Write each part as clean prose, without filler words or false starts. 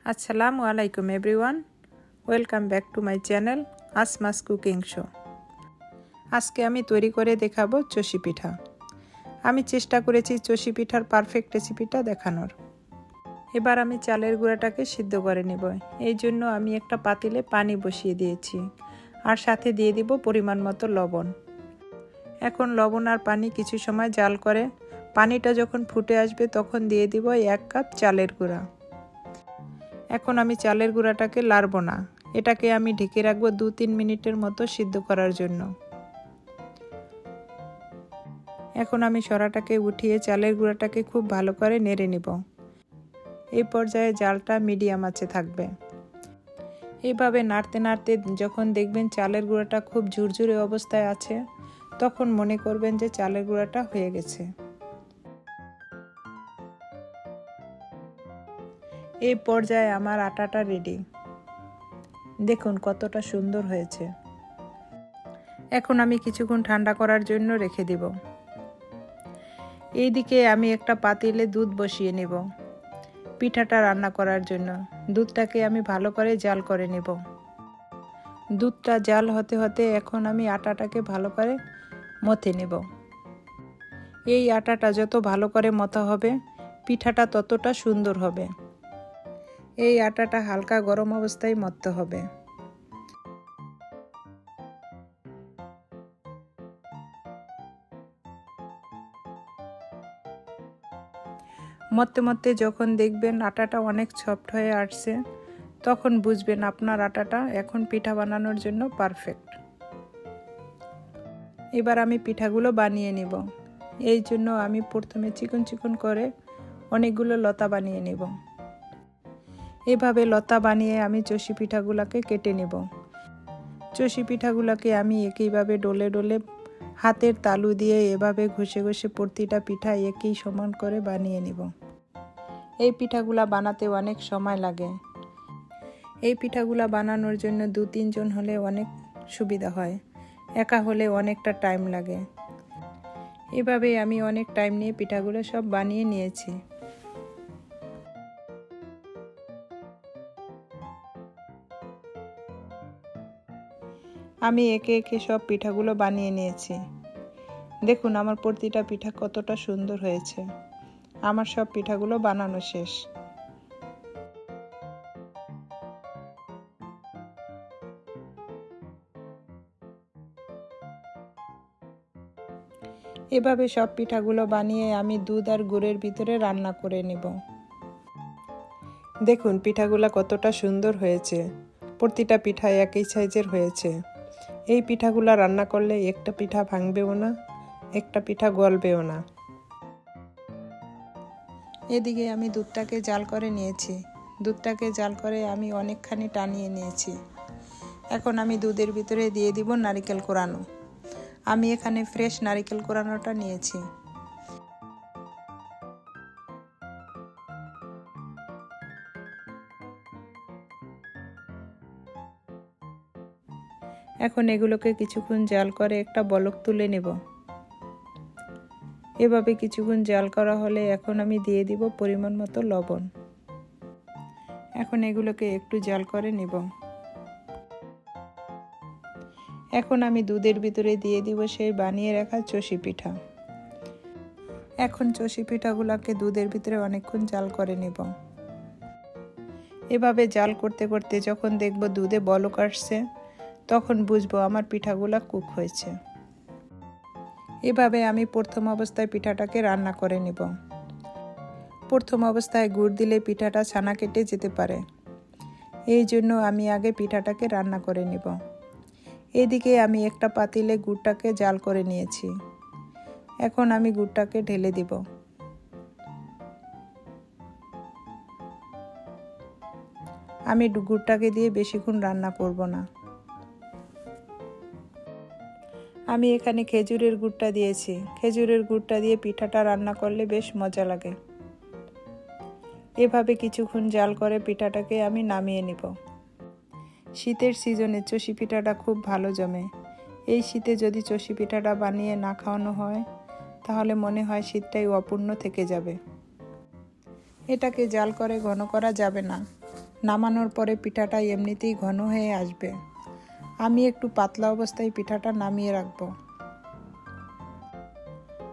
Assalamu alaikum everyone. Welcome back to my channel Asma's Cooking Show. আজকে আমি তৈরি করে দেখাবো চষি পিঠা। আমি চেষ্টা করেছি চষি পিঠার পারফেক্ট রেসিপিটা দেখানোর। এবার আমি চালের গুঁড়াটাকে সিদ্ধ করে নেব। এই জন্য আমি একটা পাতিলে পানি বসিয়ে দিয়েছি আর সাথে দিয়ে দিব পরিমাণ মতো লবণ। এখন লবণ আর পানি কিছু সময় জাল করে পানিটা যখন ফুটে আসবে তখন দিয়ে দিব 1 কাপ চালের গুঁড়া। এখন আমি চালের গুঁড়াটাকে লাড়ব না, এটাকে আমি ঢেকে রাখবো 2-3 মিনিটের মতো সিদ্ধ করার জন্য। এখন আমি সরাটাকে উঠিয়ে চালের গুঁড়াটাকে খুব ভালো করে নেড়ে নিব। এই পর্যায়ে জালটা মিডিয়াম আঁচে থাকবে। এইভাবে নাড়তে নাড়তে যখন দেখবেন চালের গুঁড়াটা খুব ঝুরঝুরে অবস্থায় আছে, তখন মনে করবেন যে চালের গুঁড়াটা হয়ে গেছে। এই পর্যায়ে আমার আটাটা রেডি। দেখুন কতটা সুন্দর হয়েছে। এখন আমি কিছুক্ষণ ঠান্ডা করার জন্য রেখে দিব। এইদিকে আমি একটা পাতিলে দুধ বসিয়ে নেব পিঠাটা রান্না করার জন্য। দুধটাকে আমি ভালো করে জাল করে নেব। দুধটা জাল হতে হতে এখন আমি আটাটাকে ভালো করে মথে নেব। এই আটাটা যত ভালো করে মথা হবে পিঠাটা ততটা সুন্দর হবে। এই আটাটা হালকা গরম অবস্থায় মথতে হবে। মথতে মথতে যখন দেখবেন আটাটা অনেক সফট হয়ে আসছে, তখন বুঝবেন আপনার আটাটা এখন পিঠা বানানোর জন্য পারফেক্ট। এবার আমি পিঠাগুলো বানিয়ে নেব। এই জন্য আমি প্রথমে চিকন চিকন করে অনেকগুলো লতা বানিয়ে নেব। এভাবে লতা বানিয়ে আমি চষি পিঠাগুলোকে কেটে নেব। চষি পিঠাগুলোকে আমি একইভাবে ডলে ডলে হাতের তালু দিয়ে এভাবে ঘষে ঘষে প্রতিটা পিঠা একই সমান করে বানিয়ে নেব। এই পিঠাগুলা বানাতে অনেক সময় লাগে। এই পিঠাগুলা বানানোর জন্য 2-3 জন হলে অনেক সুবিধা হয়, একা হলে অনেকটা টাইম লাগে। এভাবে আমি অনেক টাইম নিয়ে পিঠাগুলো সব বানিয়ে নিয়েছি। আমি একে একে সব পিঠাগুলো বানিয়ে নিয়েছি। দেখুন আমার প্রতিটা পিঠা কতটা সুন্দর হয়েছে। আমার সব পিঠাগুলো বানানো শেষ। এভাবে সব পিঠাগুলো বানিয়ে আমি দুধ আর গুড়ের ভিতরে রান্না করে নেব। দেখুন পিঠাগুলো কতটা সুন্দর হয়েছে। প্রতিটা পিঠা একই সাইজের হয়েছে। এই পিঠাগুলো রান্না করলে একটা পিঠা ভাঙবেও না, একটা পিঠা গলবেও না। এদিকে আমি দুধটাকে জাল করে নিয়েছি। দুধটাকে জাল করে আমি অনেকখানি টানিয়ে নিয়েছি। এখন আমি দুধের ভিতরে দিয়ে দিব নারকেল কোরানো। আমি এখানে ফ্রেশ নারকেল কোরানোটা নিয়েছি। এখন এগুলোকে কিছুক্ষণ জাল করে একটা বলক তুলে নেব। এভাবে কিছুক্ষণ জাল করা হলে এখন আমি দিয়ে দিব পরিমাণ মতো লবণ। এখন এগুলোকে একটু জাল করে নেব। এখন আমি দুধের ভিতরে দিয়ে দিব সেই বানিয়ে রাখা চষি পিঠা। এখন চষি পিঠাগুলোকে দুধের ভিতরে অনেকক্ষণ জাল করে নেব। এভাবে জাল করতে করতে যখন দেখব দুধে বলক আসছে, তখন বুঝবো আমার পিঠাগুলো কুক হয়েছে। এভাবে আমি প্রথম অবস্থায় পিঠাটাকে রান্না করে নেব। প্রথম অবস্থায় গুড় দিলে পিঠাটা ছানা কেটে যেতে পারে। এই জন্য আমি আগে পিঠাটাকে রান্না করে নেব। এদিকে আমি একটা পাতিলে গুড়টাকে জাল করে নিয়েছি। এখন আমি গুড়টাকে ঢেলে দিব। আমি গুড়টাকে দিয়ে বেশিক্ষণ রান্না করব না। আমি এখানে খেজুরের গুড়টা দিয়েছি। খেজুরের গুড়টা দিয়ে পিঠাটা রান্না করলে বেশ মজা লাগে। এভাবে কিছুক্ষণ জাল করে পিঠাটাকে আমি নামিয়ে নেব। শীতের সিজনে চষি পিঠাটা খুব ভালো জমে। এই শীতে যদি চষি পিঠাটা বানিয়ে না খাওয়ানো হয়, তাহলে মনে হয় শীতটাই অপূর্ণ থেকে যাবে। এটাকে জাল করে ঘন করা যাবে না। নামানোর পরে পিঠাটা এমনিতেই ঘন হয়ে আসবে। আমি একটু পাতলা অবস্থায় পিঠাটা নামিয়ে রাখবো।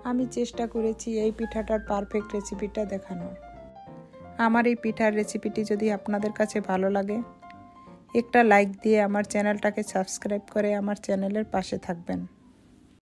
আমি চেষ্টা করেছি এই পিঠাটার পারফেক্ট রেসিপিটা দেখানোর। আমার এই পিঠার রেসিপিটি যদি আপনাদের কাছে ভালো লাগে, একটা লাইক দিয়ে আমার চ্যানেলটাকে সাবস্ক্রাইব করে আমার চ্যানেলের পাশে থাকবেন।